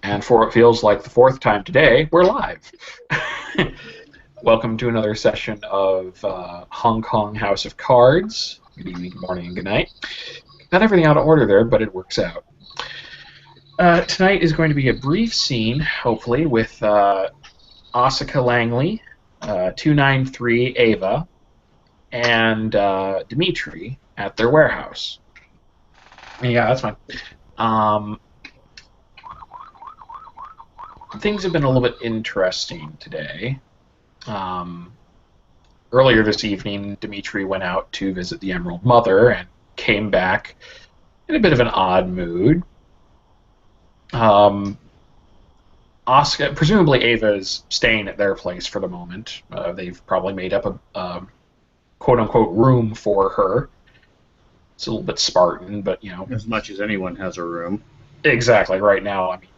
And for it feels like the fourth time today, we're live. Welcome to another session of Hong Kong House of Cards. Good evening, good morning, and good night. Not everything out of order there, but it works out. Tonight is going to be a brief scene, hopefully, with Asuka Langley, 293 Ava, and Dimitri at their warehouse. Yeah, that's fine. Things have been a little bit interesting today. Earlier this evening, Dimitri went out to visit the Emerald Mother and came back in a bit of an odd mood. Asuka, presumably Ava is staying at their place for the moment. They've probably made up a quote-unquote room for her. It's a little bit Spartan, but, As much as anyone has a room. Exactly. Right now, I mean,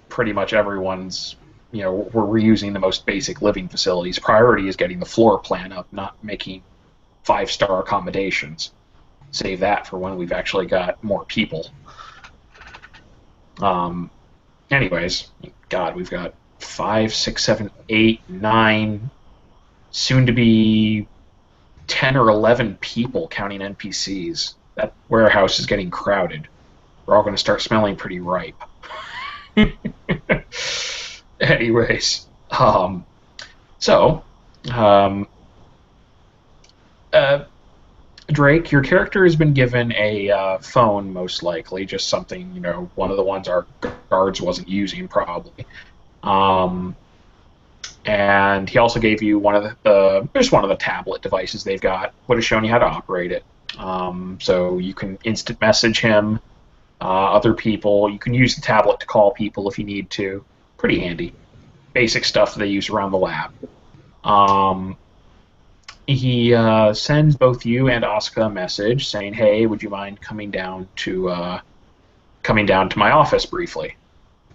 pretty much everyone's, we're reusing the most basic living facilities. Priority is getting the floor plan up, not making five-star accommodations. Save that for when we've actually got more people. Anyways, God, we've got 5, 6, 7, 8, 9, soon to be 10 or 11 people counting NPCs. That warehouse is getting crowded. We're all going to start smelling pretty ripe. Anyways, Drake, your character has been given a phone, most likely, just something, one of the ones our guards wasn't using, probably. And he also gave you one of the tablet devices they've got. Would have shown you how to operate it. So you can instant message him, other people. You can use the tablet to call people if you need to. Pretty handy. Basic stuff that they use around the lab. He sends both you and Asuka a message saying, "Hey, would you mind coming down to my office briefly?"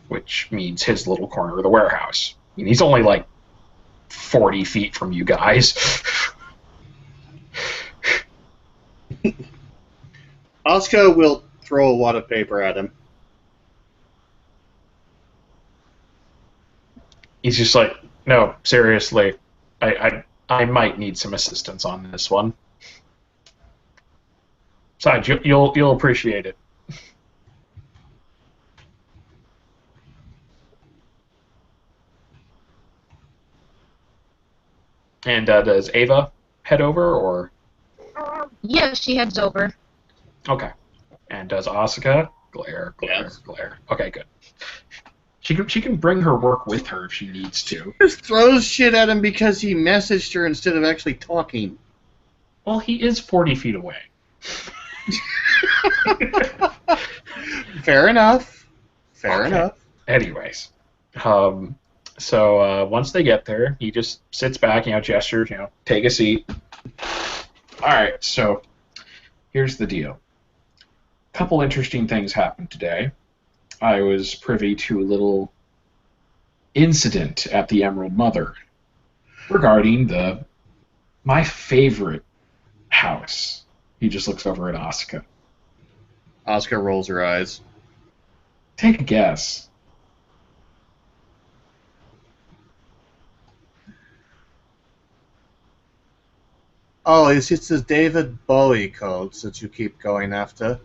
Which means his little corner of the warehouse. I mean, he's only like 40 feet from you guys. Asuka will throw a wad of paper at him. He's just like, "No, seriously, I might need some assistance on this one. Besides, you'll appreciate it." And does Ava head over, or? Yeah, she heads over. Okay. And does Asuka? Glare. Yes. Glare. Okay, good. She can bring her work with her if she needs to. Just throws shit at him because he messaged her instead of actually talking. Well, he is 40 feet away. Fair enough. Fair enough. Anyways, so once they get there, he just sits back, gestures, take a seat. All right, so here's the deal. A couple interesting things happened today. I was privy to a little incident at the Emerald Mother regarding my favorite house. He just looks over at Asuka. Asuka rolls her eyes. Take a guess. Oh, it's the David Bowie codes that you keep going after.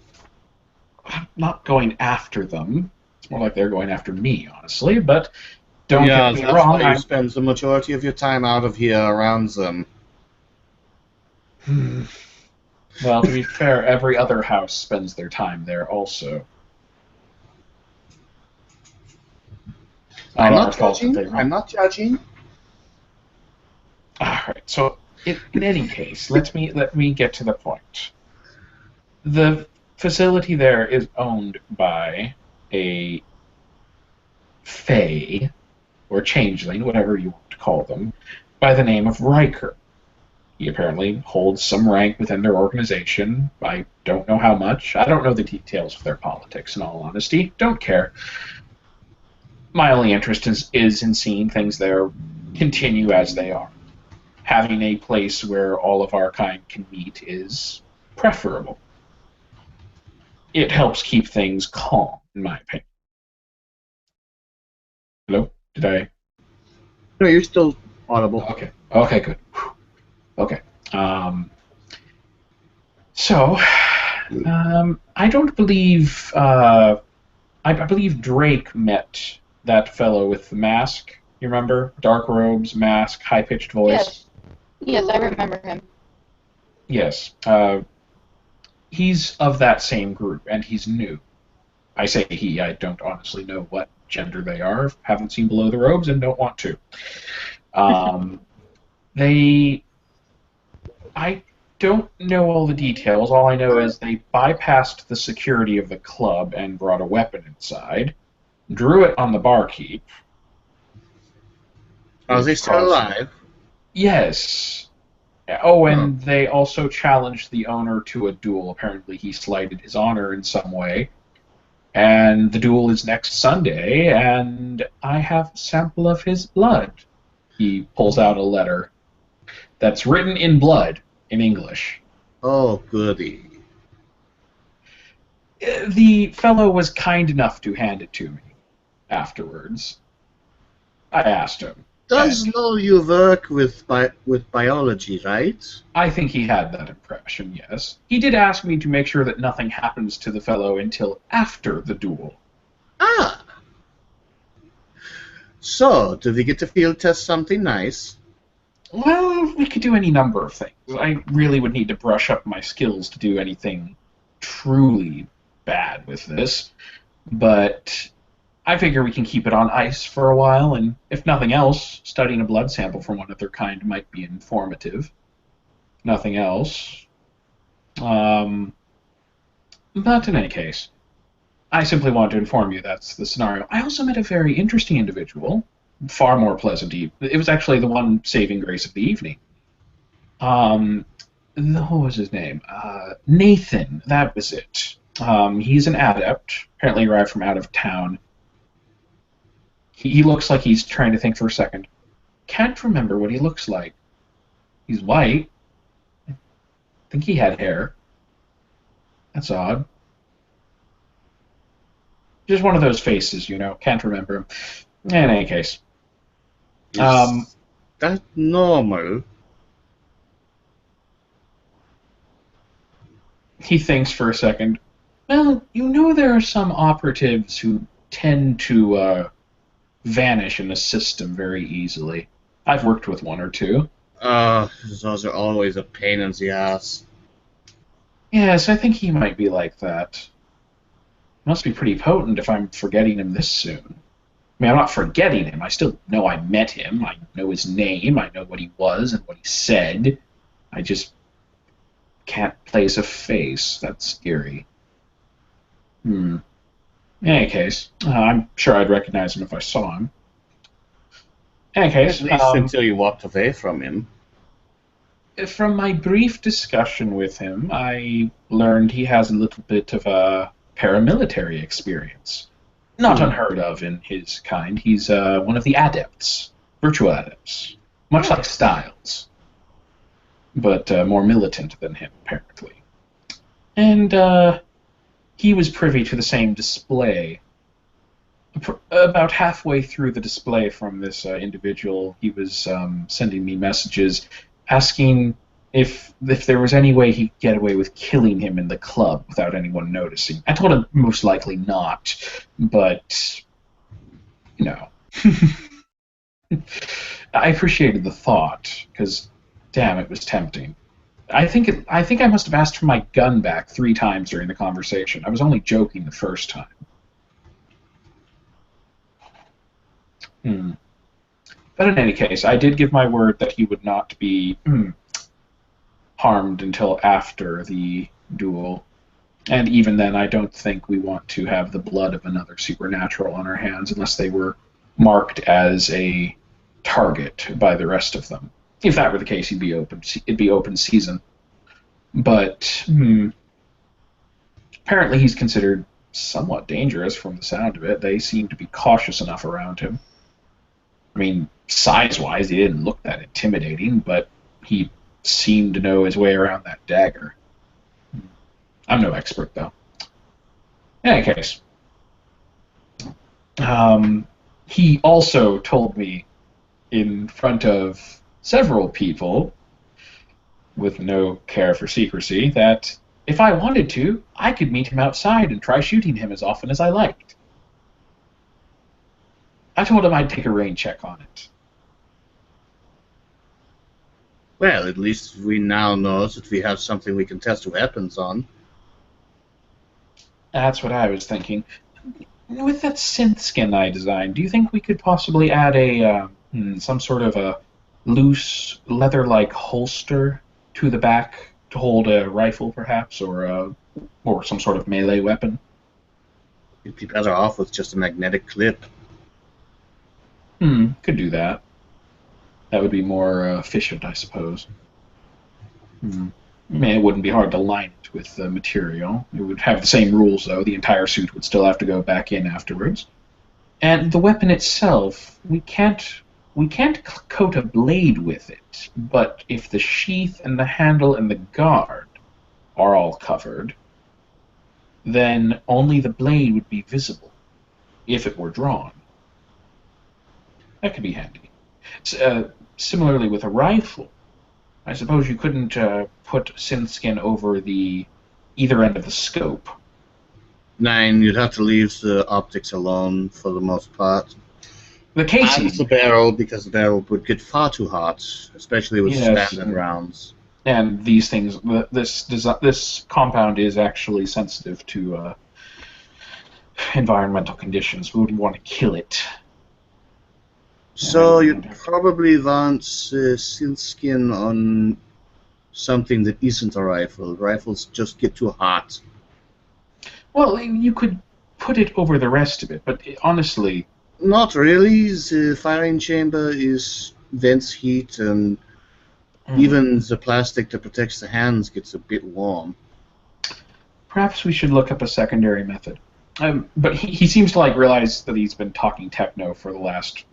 I'm not going after them. It's more like they're going after me, honestly. But don't get me wrong. Why you spend the majority of your time out of here around them. Well, to be fair, every other house spends their time there also. I'm not judging. I'm not judging. All right. So, in any case, let me get to the point. The facility there is owned by a Fae, or Changeling, whatever you want to call them, by the name of Riker. He apparently holds some rank within their organization. I don't know how much. I don't know the details of their politics, in all honesty. Don't care. My only interest is in seeing things there continue as they are. Having a place where all of our kind can meet is preferable. It helps keep things calm, in my opinion. Did I? No, you're still audible. Okay. Okay, good. Whew. Okay. Um, so, I don't believe. I believe Drake met that fellow with the mask. You remember? Dark robes, mask, high pitched voice. Yes. Yes, I remember him. Yes. He's of that same group, and he's new. I say he. I don't honestly know what gender they are. Haven't seen below the robes, and don't want to. Um, they I don't know all the details. All I know is they bypassed the security of the club and brought a weapon inside, drew it on the barkeep. Oh, is he still alive? Yes. Oh, Oh. and they also challenged the owner to a duel. Apparently, he slighted his honor in some way. And the duel is next Sunday, and I have a sample of his blood. He pulls out a letter that's written in blood in English. Oh, goody. The fellow was kind enough to hand it to me afterwards. I asked him. Does know you work with biology, right? I think he had that impression, yes. He did ask me to make sure that nothing happens to the fellow until after the duel. Ah. So, did we get to field test something nice? Well, we could do any number of things. I really would need to brush up my skills to do anything truly bad with this. But I figure we can keep it on ice for a while, and if nothing else, studying a blood sample from one of their kind might be informative. Nothing else. But in any case, I simply want to inform you that's the scenario. I also met a very interesting individual, far more pleasant. It was actually the one saving grace of the evening. Um, what was his name? Nathan, that was it. He's an adept, apparently arrived from out of town. He looks like he's trying to think for a second. Can't remember what he looks like. He's white. I think he had hair. That's odd. Just one of those faces, you know. Can't remember him. In any case. Is that normal? He thinks for a second. Well, you know there are some operatives who tend to vanish in a system very easily. I've worked with one or two. Those are always a pain in the ass. Yes, I think he might be like that. Must be pretty potent if I'm forgetting him this soon. I mean, I'm not forgetting him. I still know I met him. I know his name. I know what he was and what he said. I just can't place a face. That's scary. In any case, I'm sure I'd recognize him if I saw him. In any case, At least until you walked away from him. from my brief discussion with him, I learned he has a little bit of a paramilitary experience. Not unheard of in his kind. He's one of the adepts, virtual adepts, much like Styles, but more militant than him, apparently. And he was privy to the same display. About halfway through the display from this individual, he was sending me messages asking if there was any way he could get away with killing him in the club without anyone noticing. I told him most likely not, but you know, I appreciated the thought because, damn, it was tempting. I think I must have asked for my gun back 3 times during the conversation. I was only joking the first time. But in any case, I did give my word that he would not be harmed until after the duel. And even then, I don't think we want to have the blood of another supernatural on our hands unless they were marked as a target by the rest of them. If that were the case, it'd be open season. But apparently he's considered somewhat dangerous from the sound of it. They seem to be cautious enough around him. I mean, size-wise, he didn't look that intimidating, but he seemed to know his way around that dagger. I'm no expert, though. In any case, he also told me in front of several people, with no care for secrecy, that if I wanted to, I could meet him outside and try shooting him as often as I liked. I told him I'd take a rain check on it. Well, at least we now know that we have something we can test weapons on. That's what I was thinking. With that synth skin I designed, do you think we could possibly add some sort of a loose leather-like holster to the back to hold a rifle, perhaps, or some sort of melee weapon? You'd be better off with just a magnetic clip. Could do that. That would be more efficient, I suppose. I mean, it wouldn't be hard to line it with the material. It would have the same rules, though. The entire suit would still have to go back in afterwards. And the weapon itself, we can't coat a blade with it. But if the sheath and the handle and the guard are all covered, then only the blade would be visible if it were drawn. That could be handy. Similarly with a rifle, I suppose you couldn't put synth skin over the either end of the scope. Nine, you'd have to leave the optics alone for the most part. The casing. And the barrel, because the barrel would get far too hot, especially with standard rounds. And these things, this compound is actually sensitive to environmental conditions. We wouldn't want to kill it. So you'd probably want synth skin on something that isn't a rifle. Rifles just get too hot. Well, you could put it over the rest of it, but honestly... Not really. The firing chamber vents heat, and even the plastic that protects the hands gets a bit warm. Perhaps we should look up a secondary method. But he seems to realize that he's been talking techno for the last,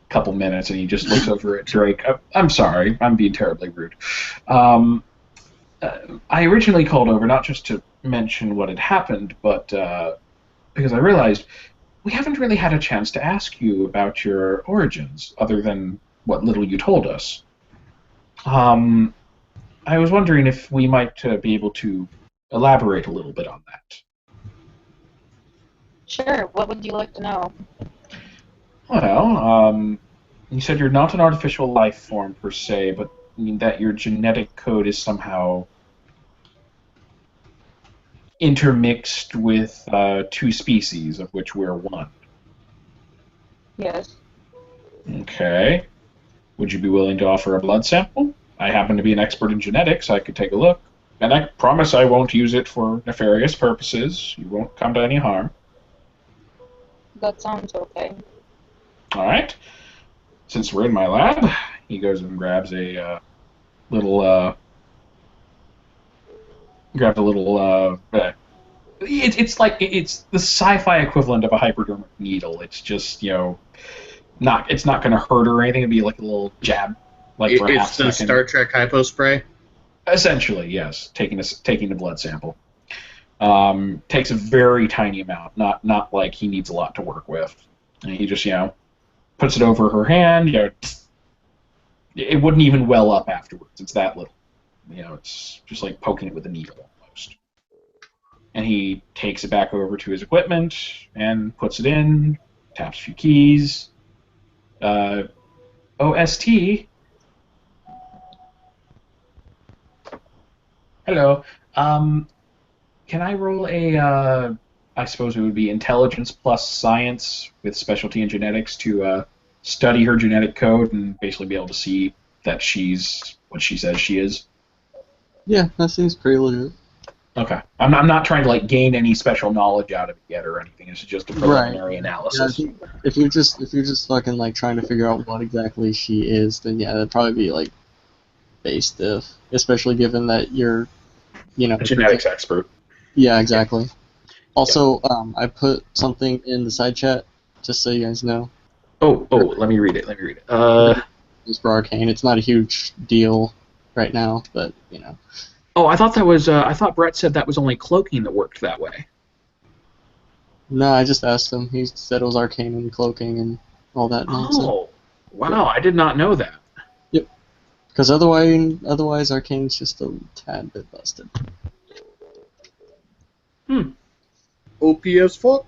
couple minutes, and he just looks over at Drake. I'm sorry, I'm being terribly rude. I originally called over not just to mention what had happened, but because I realized we haven't really had a chance to ask you about your origins, other than what little you told us. I was wondering if we might be able to elaborate a little bit on that. Sure, what would you like to know? Well, you said you're not an artificial life form per se, but that your genetic code is somehow intermixed with two species, of which we're one. Yes. Okay. Would you be willing to offer a blood sample? I happen to be an expert in genetics. I could take a look. And I promise I won't use it for nefarious purposes. You won't come to any harm. That sounds okay. All right. Since we're in my lab, he goes and grabs a little. It's the sci-fi equivalent of a hypodermic needle. It's just it's not going to hurt or anything. It'd be like a little jab, for a half second. It's the Star Trek hypo spray. Essentially, yes. Taking the blood sample. Takes a very tiny amount, not like he needs a lot to work with. And he just, puts it over her hand, it wouldn't even well up afterwards. It's that little. It's just like poking it with a needle almost. And he takes it back over to his equipment and puts it in, taps a few keys. OST. Hello. Can I roll I suppose it would be intelligence plus science with specialty in genetics to study her genetic code and basically be able to see that she's what she says she is? Yeah, that seems pretty legit. Okay. I'm not trying to gain any special knowledge out of it yet or anything. It's just a preliminary analysis. Yeah, if you're just fucking trying to figure out what exactly she is, then yeah, that'd probably be base diff, especially given that you're a genetics expert. Yeah, exactly. Also, I put something in the side chat, just so you guys know. Oh, let me read it. It's for Arcane. It's not a huge deal right now, but, Oh, I thought that was, I thought Brett said that was only cloaking that worked that way. No, I just asked him. He said it was arcane and cloaking and all that nonsense. Oh, wow! I did not know that. Yep. Because otherwise arcane's just a tad bit busted. OP as fuck.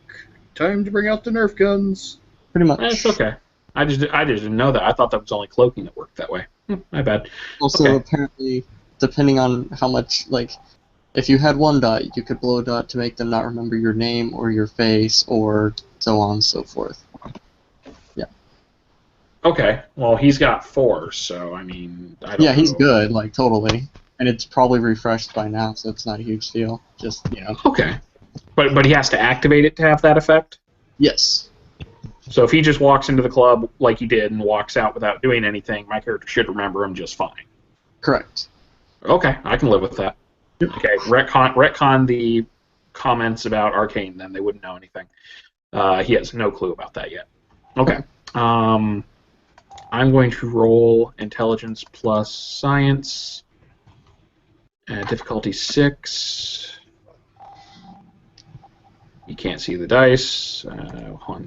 Time to bring out the Nerf guns. Pretty much. It's okay. I just didn't know that. I thought that was only cloaking that worked that way. My bad. Also, Okay. apparently, depending on how much, like, if you had one dot, you could blow a dot to make them not remember your name or your face or so on and so forth. Yeah. Okay. Well, he's got 4, so I mean, I don't Yeah, he's know. good, like, totally. And it's probably refreshed by now, so it's not a huge deal. Just, Okay. But he has to activate it to have that effect? Yes. So if he just walks into the club like he did and walks out without doing anything, my character should remember him just fine. Correct. Okay, I can live with that. Yep. Okay, retcon the comments about Arcane, then they wouldn't know anything. He has no clue about that yet. Okay. I'm going to roll Intelligence plus Science. Difficulty 6. You can't see the dice.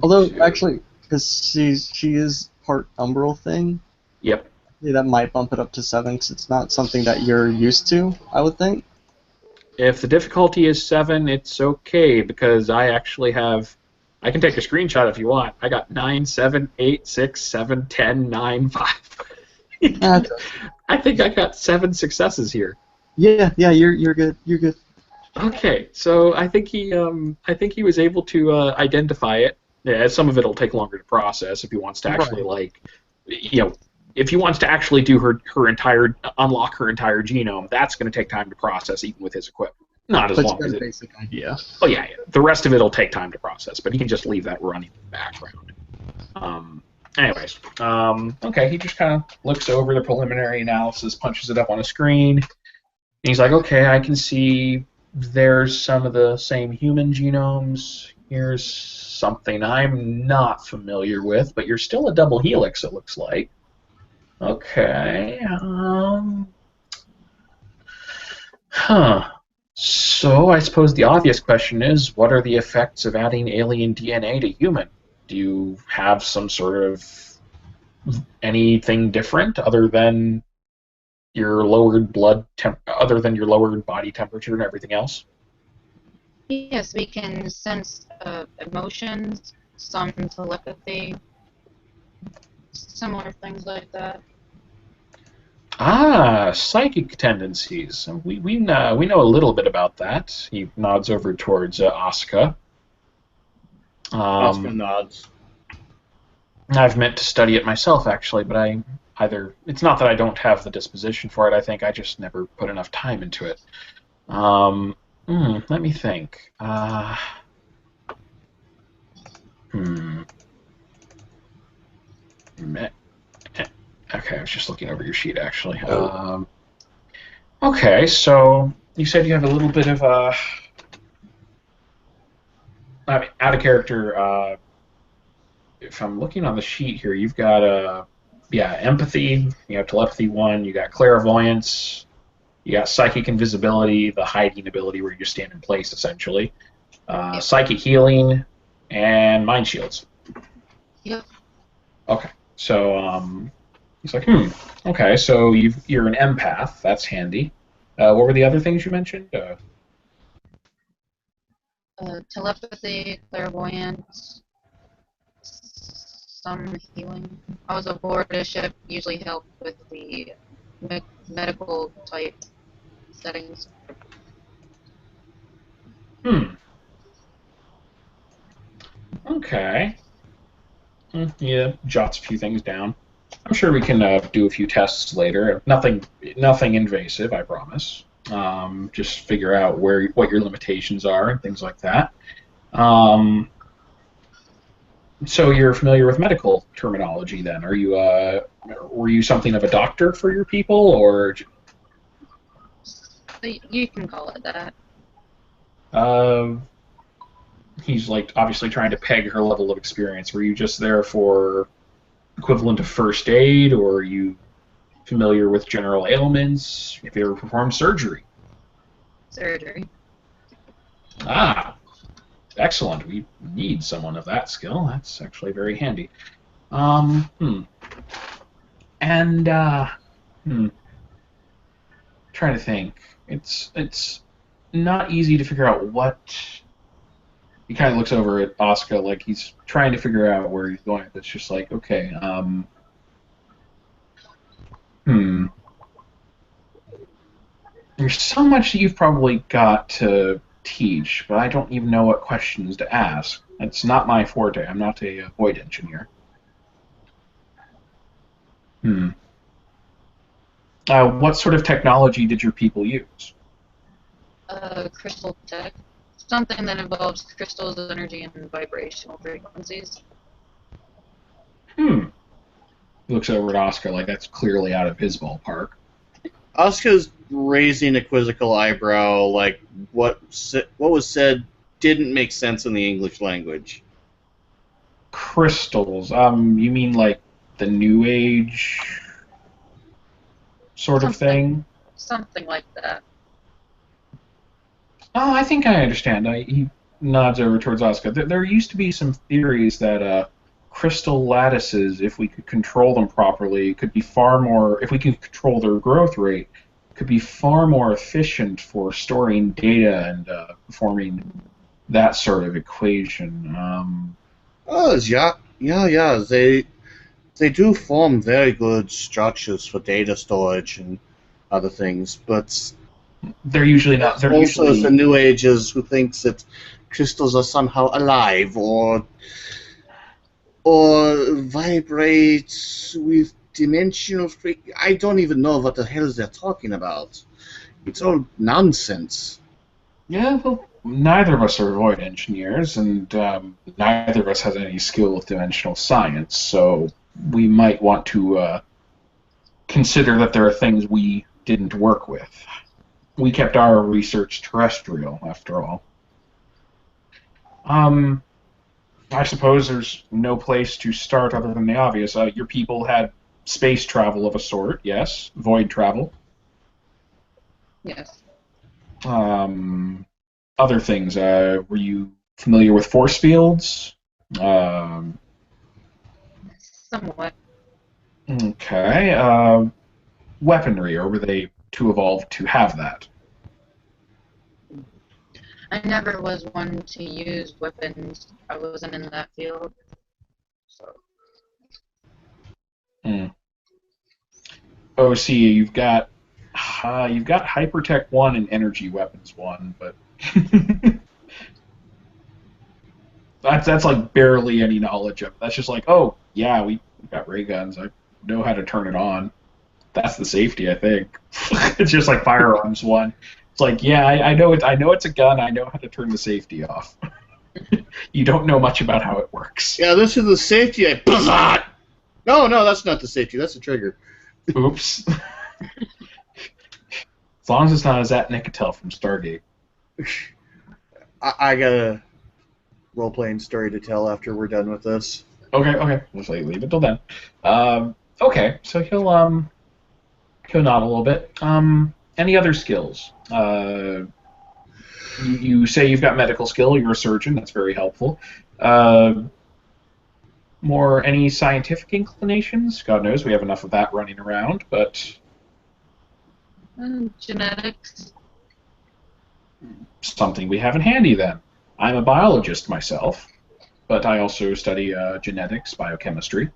Although, 2. actually, because she is part umbral thing, Yep. yeah, that might bump it up to 7, because it's not something that you're used to, I would think. If the difficulty is 7, it's okay because I actually have. I can take a screenshot if you want. I got 9, 7, 8, 6, 7, 10, 9, 5. I think I got 7 successes here. Yeah, you're good. You're good. Okay, so I think he was able to identify it. Yeah, some of it'll take longer to process if he wants to actually if he wants to actually do unlock her entire genome. That's going to take time to process, even with his equipment. Not as But long you as got a it. basic idea. Oh yeah. The rest of it'll take time to process, but he can just leave that running in the background. Anyways, okay, he just kind of looks over the preliminary analysis, punches it up on a screen, and he's like, okay, I can see there's some of the same human genomes. Here's something I'm not familiar with, but you're still a double helix, it looks like. Okay, So I suppose the obvious question is, what are the effects of adding alien DNA to human? Do you have some sort of anything different other than your lowered other than your lowered body temperature and everything else? Yes, we can sense emotions, some telepathy, similar things like that. Ah, psychic tendencies. We know a little bit about that. He nods over towards Asuka. Oscar nods. I've meant to study it myself, actually, but it's not that I don't have the disposition for it. I think I just never put enough time into it. Let me think. Okay, I was just looking over your sheet, actually. Okay, so you said you have a little bit of out of character. If I'm looking on the sheet here, you've got empathy. You have telepathy 1. You got clairvoyance. You got psychic invisibility, the hiding ability where you just stand in place, essentially. Psychic healing, and mind shields. Yep. Okay, so he's like, okay, so you're an empath. That's handy. What were the other things you mentioned? Telepathy, clairvoyance, some healing. I was aboard a ship, usually help with the medical type settings. Okay. Yeah, jots a few things down. I'm sure we can do a few tests later. Nothing invasive, I promise. Just figure out what your limitations are and things like that. So you're familiar with medical terminology, then? Are you were you something of a doctor for your people, or? You can call it that. He's like obviously trying to peg her level of experience. Were you just there for equivalent of first aid, or are you familiar with general ailments? Have you ever performed surgery? Surgery. Ah. Excellent. We need someone of that skill. That's actually very handy. Hmm. And hmm. Trying to think. It's not easy to figure out what. He kind of looks over at Oscar like he's trying to figure out where he's going. It's just like, okay, hmm. There's so much that you've probably got to teach, but I don't even know what questions to ask. It's not my forte. I'm not a void engineer. Hmm. What sort of technology did your people use? Crystal tech. Something that involves crystals, energy, and vibrational frequencies. Hmm. He looks over at Oscar like that's clearly out of his ballpark. Oscar's raising a quizzical eyebrow, like what was said didn't make sense in the English language. Crystals. You mean like the New Age sort of Something, thing? something like that. Oh, I think I understand. He nods over towards Oscar. There used to be some theories that crystal lattices, if we could control them properly, could be far more. If we could control their growth rate, could be far more efficient for storing data and performing that sort of equation. Oh, yeah. They do form very good structures for data storage and other things, but They're usually not. there's They're also the usually New Agers who thinks that crystals are somehow alive or vibrate with dimensional I don't even know what the hell they're talking about. It's all nonsense. yeah. Well, neither of us are void engineers, and neither of us has any skill with dimensional science. So we might want to consider that there are things we didn't work with. We kept our research terrestrial, after all. Um, I suppose there's no place to start other than the obvious. Your people had space travel of a sort, yes, void travel. Yes. Um, Other things. Were you familiar with force fields? Um, Somewhat. okay. Weaponry, or were they too evolved to have that? I never was one to use weapons. I wasn't in that field. So, Hmm. Oh, see, you've got Hypertech 1 and Energy Weapons 1, but that's like barely any knowledge of it. That's just like, oh yeah, we got ray guns. I know how to turn it on. That's the safety, I think. It's just like firearms one. It's like, yeah, I know it. I know it's a gun. I know how to turn the safety off. You don't know much about how it works. Yeah, this is the safety. No, that's not the safety. That's the trigger. Oops. As long as it's not as at Nicotel from Stargate. I got a role-playing story to tell after we're done with this. Okay. Let's leave it till then. Okay, so he'll nod a little bit. Any other skills? You say you've got medical skill. You're a surgeon. That's very helpful. Uh, More any scientific inclinations? God knows we have enough of that running around. But genetics. something we have in handy then. I'm a biologist myself, but I also study genetics, biochemistry.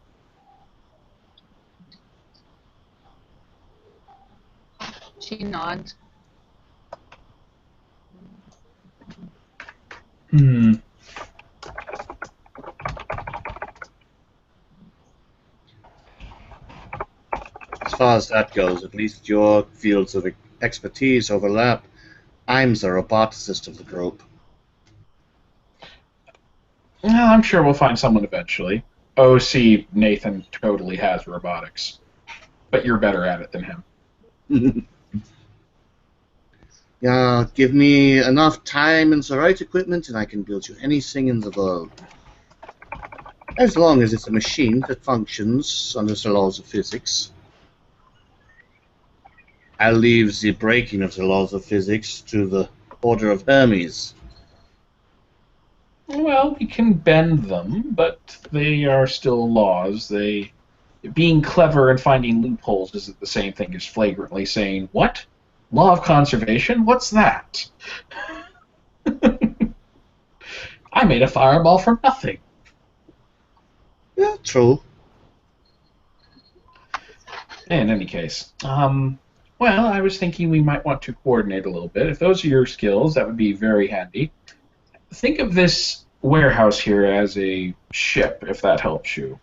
She nods. Hmm. As far as that goes, at least your fields of expertise overlap. I'm the roboticist of the group. Well, I'm sure we'll find someone eventually. Oh, see, Nathan totally has robotics, but you're better at it than him. Yeah, give me enough time and the right equipment, and I can build you anything in the world. As long as it's a machine that functions under the laws of physics. I'll leave the breaking of the laws of physics to the Order of Hermes. Well, we can bend them, but they are still laws. Being clever and finding loopholes isn't the same thing as flagrantly saying, "What? Law of conservation? What's that?" I made a fireball from nothing. Yeah, true. In any case, well, I was thinking we might want to coordinate a little bit. If those are your skills, that would be very handy. Think of this warehouse here as a ship, if that helps you.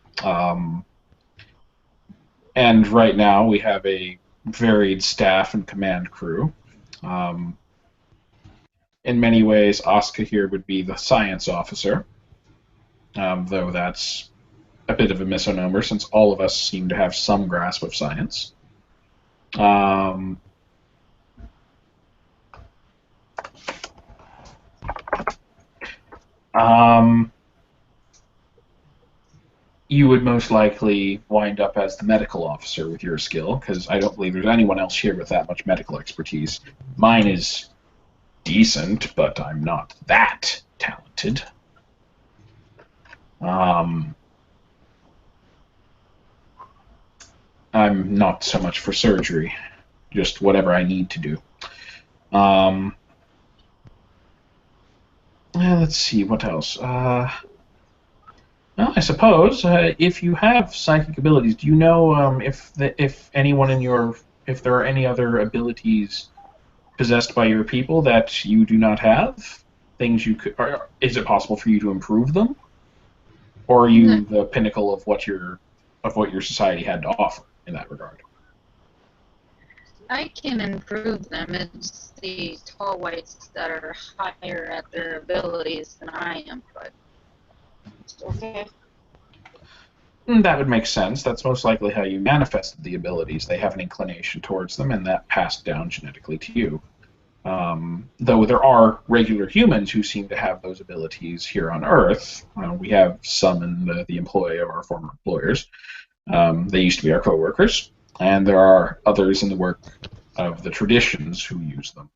And right now we have a varied staff and command crew. Um, in many ways, Asuka here would be the science officer, though that's a bit of a misnomer since all of us seem to have some grasp of science. Um, um, you would most likely wind up as the medical officer with your skill, because I don't believe there's anyone else here with that much medical expertise. Mine is decent, but I'm not that talented. Um, I'm not so much for surgery, just whatever I need to do. Um, let's see, what else? Well, I suppose if you have psychic abilities, do you know if anyone in if there are any other abilities possessed by your people that you do not have? Things you could, is it possible for you to improve them, or are you the pinnacle of what your society had to offer in that regard? I can improve them. It's the tall whites that are higher at their abilities than I am, but it's okay. That would make sense. That's most likely how you manifested the abilities. They have an inclination towards them, and that passed down genetically to you. Though there are regular humans who seem to have those abilities here on Earth. We have some in the employ of our former employers. They used to be our coworkers, and there are others in the work of the traditions who use them.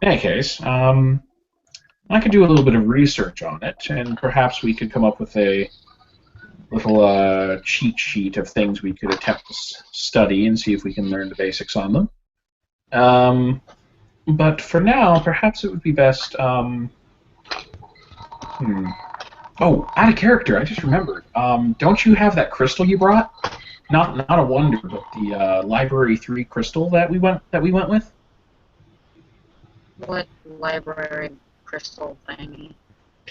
In any case, I could do a little bit of research on it, and perhaps we could come up with a little cheat sheet of things we could attempt to study and see if we can learn the basics on them. But for now, perhaps it would be best. Oh, out of character, I just remembered. Don't you have that crystal you brought? Not a wonder, but the Library 3 crystal that we went with. What library crystal thingy?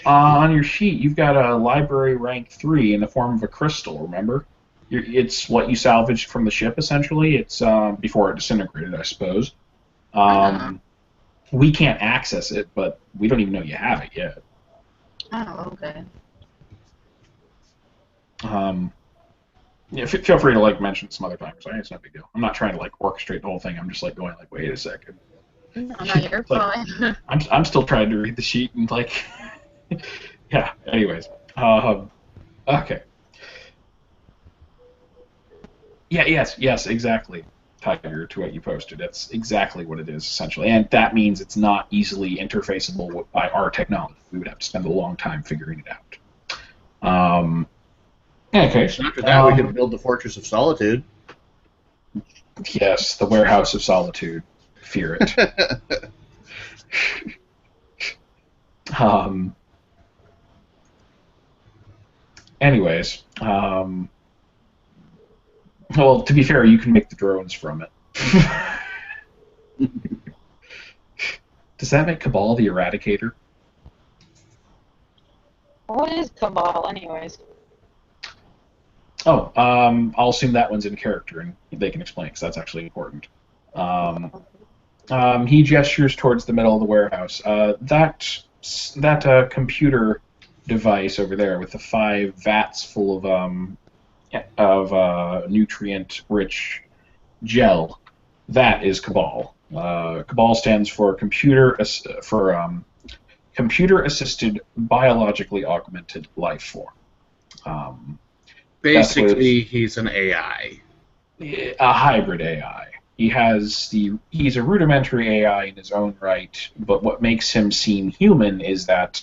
On your sheet, you've got a library rank 3 in the form of a crystal. Remember, it's what you salvaged from the ship. Essentially, it's before it disintegrated, I suppose. We can't access it, but we don't even know you have it yet. Oh, okay. Yeah, feel free to mention some other times. It's no big deal. I'm not trying to orchestrate the whole thing. I'm just going wait a second. No, you're fine. I'm still trying to read the sheet and yeah. Anyways, okay. Yeah. Yes. Exactly. Tiger, to what you posted. That's exactly what it is essentially, and that means it's not easily interfaceable by our technology. We would have to spend a long time figuring it out. Okay. So after that, we could build the Fortress of Solitude. Yes, the Warehouse of Solitude. Fear it. Anyways, well, to be fair, you can make the drones from it. Does that make Cabal the Eradicator? What is Cabal, anyways? Oh, I'll assume that one's in character, and they can explain, because that's actually important. He gestures towards the middle of the warehouse. That computer device over there with the 5 vats full of nutrient-rich gel, that is Cabal. Cabal stands for computer-assisted biologically augmented life form. Basically, he's an AI. A hybrid AI. He's a rudimentary AI in his own right, but what makes him seem human is that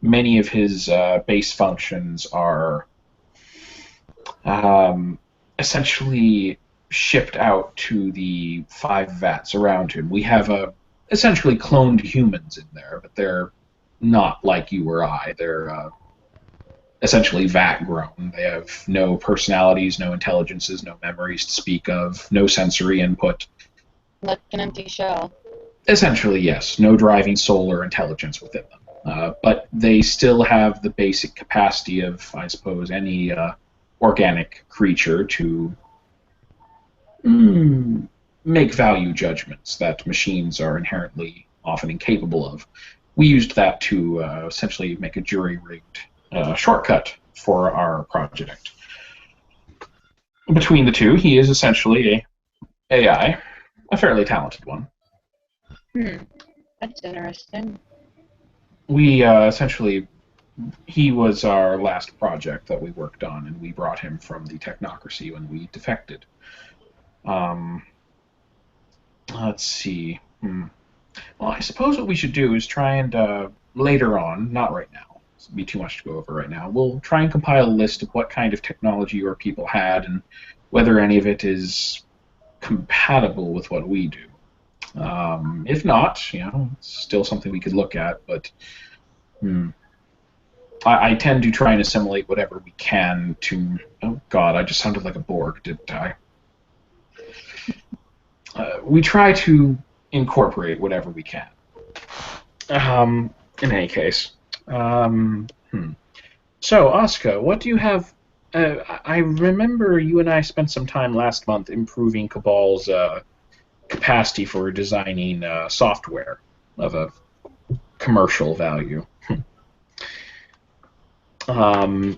many of his base functions are essentially shipped out to the 5 vats around him. We have essentially cloned humans in there, but they're not like you or I. They're essentially vat grown. They have no personalities, no intelligences, no memories to speak of, no sensory input. Like an empty shell. Essentially, yes. No driving soul or intelligence within them. But they still have the basic capacity of, I suppose, any organic creature to make value judgments that machines are inherently often incapable of. We used that to essentially make a jury-rigged shortcut for our project. Between the two, he is essentially a AI, a fairly talented one. That's interesting. We essentially, he was our last project that we worked on, and we brought him from the technocracy when we defected. Let's see. Well, I suppose what we should do is try and later on, not right now, it'd be too much to go over right now, we'll try and compile a list of what kind of technology your people had and whether any of it is compatible with what we do. If not, it's still something we could look at, but I tend to try and assimilate whatever we can to... Oh, God, I just sounded like a Borg, didn't I? We try to incorporate whatever we can. In any case. So, Oscar, what do you have... I remember you and I spent some time last month improving Cabal's capacity for designing software of a commercial value. I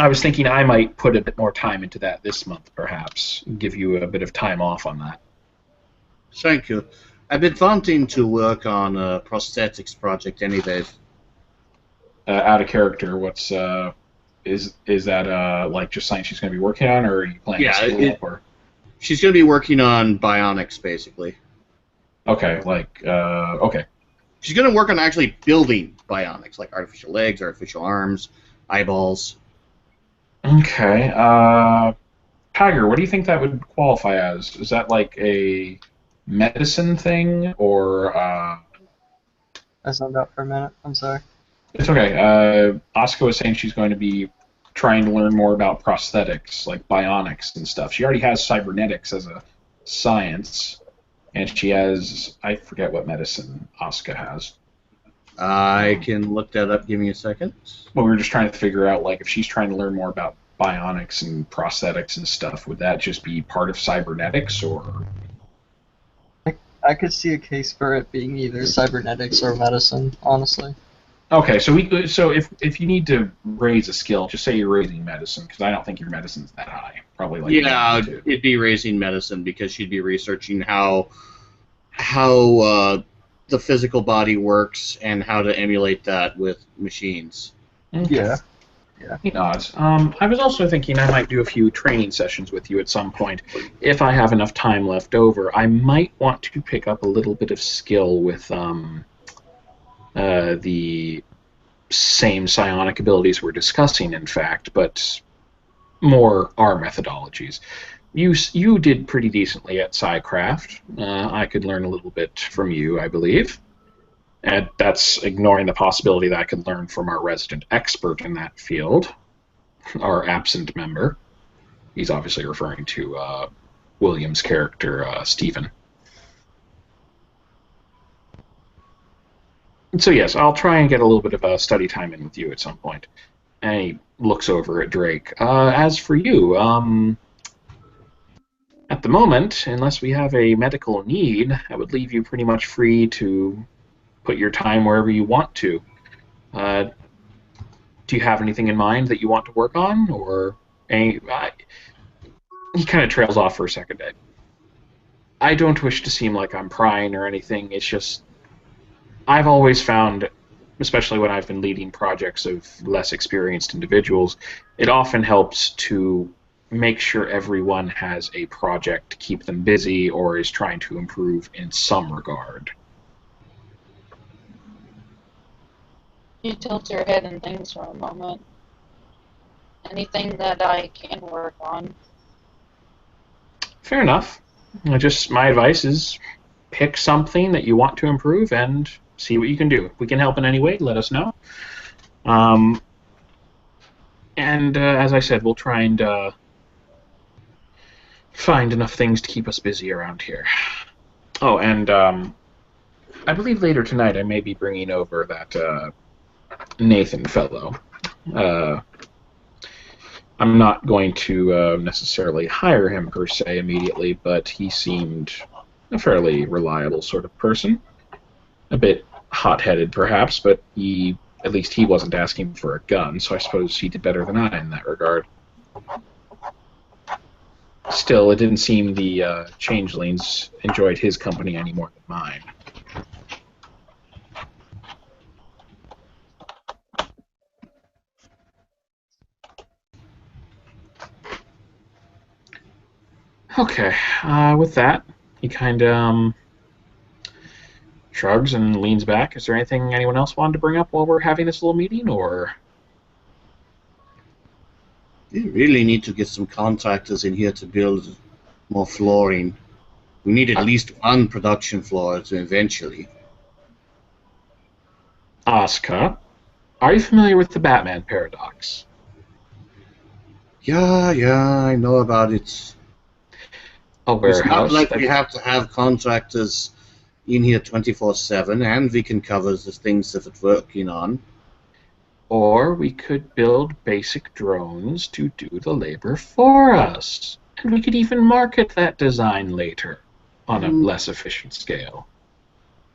was thinking I might put a bit more time into that this month, perhaps, give you a bit of time off on that. Thank you. I've been wanting to work on a prosthetics project anyways. Out of character, what's is that like just something she's going to be working on, or are you planning to school up? Or? She's going to be working on bionics, basically. Okay, okay. She's going to work on actually building bionics, like artificial legs, artificial arms, eyeballs. Okay. Tiger, what do you think that would qualify as? Is that like a medicine thing, or... I zoned out for a minute. I'm sorry. It's okay. Asuka was saying she's going to be trying to learn more about prosthetics, like bionics and stuff. She already has cybernetics as a science, and she has... I forget what medicine Asuka has. I can look that up. Give me a second. Well, we were just trying to figure out, like, if she's trying to learn more about bionics and prosthetics and stuff, would that just be part of cybernetics, or... I could see a case for it being either cybernetics or medicine, honestly. Okay, so if you need to raise a skill, just say you're raising medicine, because I don't think your medicine's that high. Probably like it'd be raising medicine because she'd be researching how the physical body works and how to emulate that with machines. Okay. Yeah. He nods. I was also thinking I might do a few training sessions with you at some point. If I have enough time left over, I might want to pick up a little bit of skill with the same psionic abilities we're discussing, in fact, but more our methodologies. You did pretty decently at Psycraft. I could learn a little bit from you, I believe. And that's ignoring the possibility that I could learn from our resident expert in that field, our absent member. He's obviously referring to William's character, Stephen. So yes, I'll try and get a little bit of study time in with you at some point. And he looks over at Drake. As for you, at the moment, unless we have a medical need, I would leave you pretty much free to put your time wherever you want to. Do you have anything in mind that you want to work on, or any? He kind of trails off for a second. I don't wish to seem like I'm prying or anything. It's just I've always found, especially when I've been leading projects of less experienced individuals, it often helps to make sure everyone has a project to keep them busy or is trying to improve in some regard. You tilt your head and things for a moment. Anything that I can work on. Fair enough. My advice is pick something that you want to improve and see what you can do. If we can help in any way, let us know. And as I said, we'll try and find enough things to keep us busy around here. Oh, and I believe later tonight I may be bringing over that Nathan fellow. I'm not going to necessarily hire him per se immediately, but he seemed a fairly reliable sort of person. A bit hot-headed, perhaps, but at least he wasn't asking for a gun, so I suppose he did better than I in that regard. Still, it didn't seem the changelings enjoyed his company any more than mine. Okay, with that, he kind of shrugs and leans back. Is there anything anyone else wanted to bring up while we're having this little meeting, or? We really need to get some contractors in here to build more flooring. We need at least one production floor to eventually. Asuka, are you familiar with the Batman paradox? Yeah, I know about it. A warehouse. It's not like we have to have contractors in here 24/7, and we can cover the things that we're working on. Or we could build basic drones to do the labor for us. And we could even market that design later on a less efficient scale.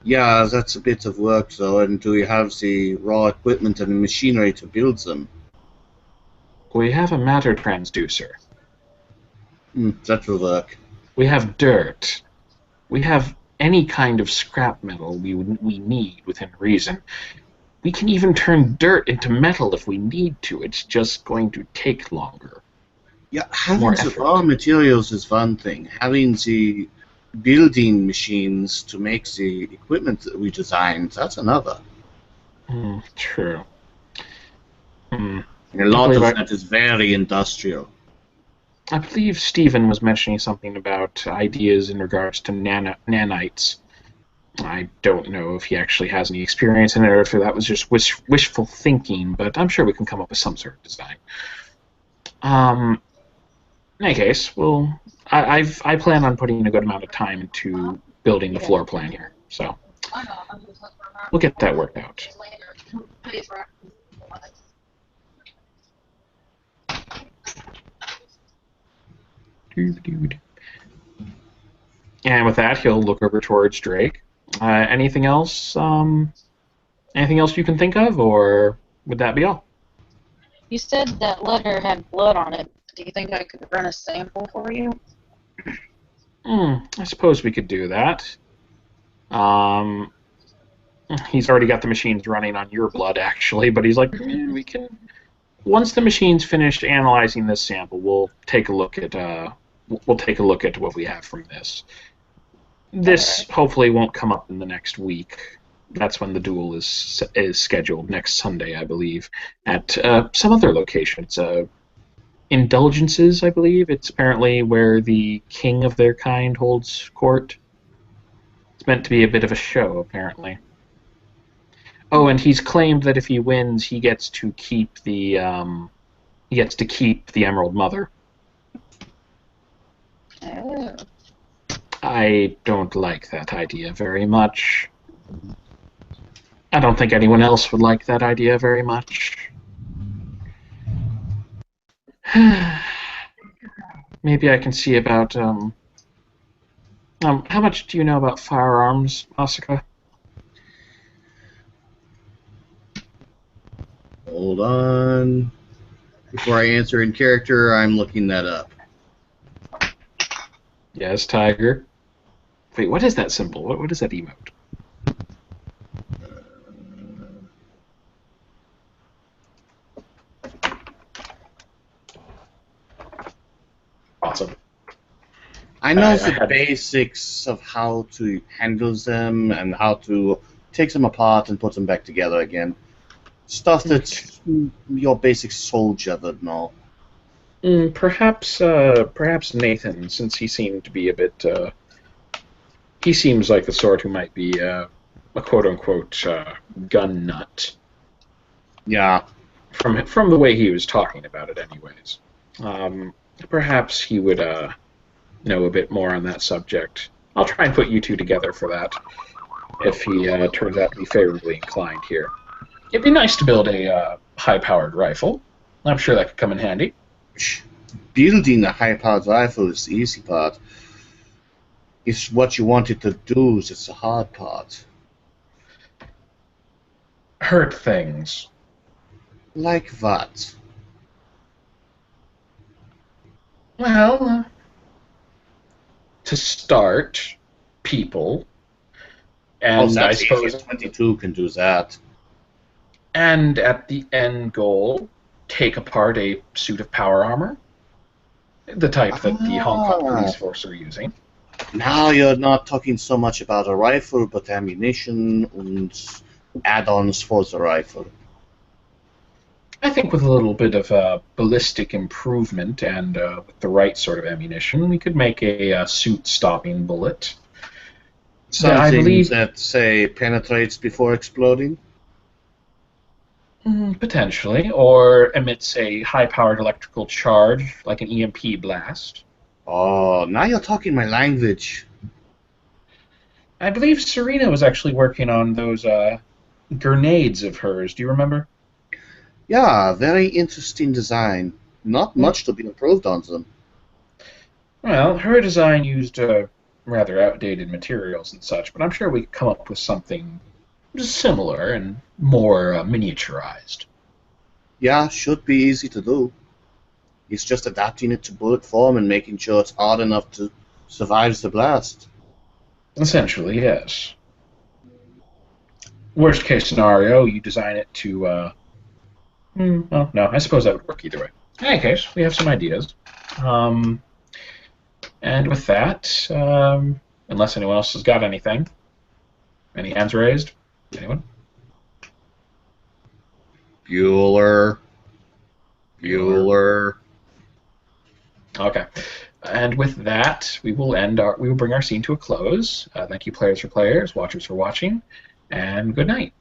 Yeah, that's a bit of work, though, and do we have the raw equipment and the machinery to build them? We have a matter transducer. That will work. We have dirt. We have any kind of scrap metal we need within reason. We can even turn dirt into metal if we need to. It's just going to take longer. Yeah, having the raw materials is one thing. Having the building machines to make the equipment that we designed, that's another. True. And a lot of that is very industrial. I believe Stephen was mentioning something about ideas in regards to nanites. I don't know if he actually has any experience in it or if that was just wishful thinking, but I'm sure we can come up with some sort of design. In any case, I plan on putting a good amount of time into building the floor plan here, so we'll get that worked out. And with that, he'll look over towards Drake. Anything else? Anything else you can think of, or would that be all? You said that letter had blood on it. Do you think I could run a sample for you? I suppose we could do that. He's already got the machines running on your blood, actually, but he's like, we can. Once the machine's finished analyzing this sample, we'll take a look at what we have from this. This hopefully won't come up in the next week. That's when the duel is scheduled, next Sunday, I believe, at some other location. It's Indulgences, I believe. It's apparently where the king of their kind holds court. It's meant to be a bit of a show, apparently. Oh, and he's claimed that if he wins, he gets to keep the Emerald Mother. Oh. I don't like that idea very much. I don't think anyone else would like that idea very much. Maybe I can see about how much do you know about firearms, Asuka? Hold on. Before I answer in character, I'm looking that up. Yes, Tiger. Wait, what is that symbol? What is that emote? Awesome. I know the basics of how to handle them and how to take them apart and put them back together again. Stuff that your basic soldier would know. Perhaps Nathan, since he seemed to be a bit. He seems like the sort who might be a quote-unquote gun nut. Yeah. From the way he was talking about it, anyways. Perhaps he would know a bit more on that subject. I'll try and put you two together for that, if he turns out to be favorably inclined here. It'd be nice to build a high-powered rifle. I'm sure that could come in handy. Building a high-powered rifle is the easy part. It's what you want it to do that's the hard part. Hurt things. Like what? Well, to start, people, and I suppose 22 can do that. And at the end goal, take apart a suit of power armor, the type that the Hong Kong police force are using. Now you're not talking so much about a rifle, but ammunition and add-ons for the rifle. I think with a little bit of ballistic improvement and with the right sort of ammunition, we could make a suit-stopping bullet. Something I believe that, say, penetrates before exploding? Potentially, or emits a high-powered electrical charge, like an EMP blast. Oh, now you're talking my language. I believe Serena was actually working on those grenades of hers. Do you remember? Yeah, very interesting design. Not much to be improved on them. Well, her design used rather outdated materials and such, but I'm sure we could come up with something similar and more miniaturized. Yeah, should be easy to do. It's just adapting it to bullet form and making sure it's hard enough to survive the blast. Essentially, yes. Worst case scenario, you design it to well, no, I suppose that would work either way. In any case, we have some ideas. And with that, unless anyone else has got anything, any hands raised? Anyone? Bueller. Okay. And with that, we will bring our scene to a close. Thank you, players for players, watchers for watching, and good night.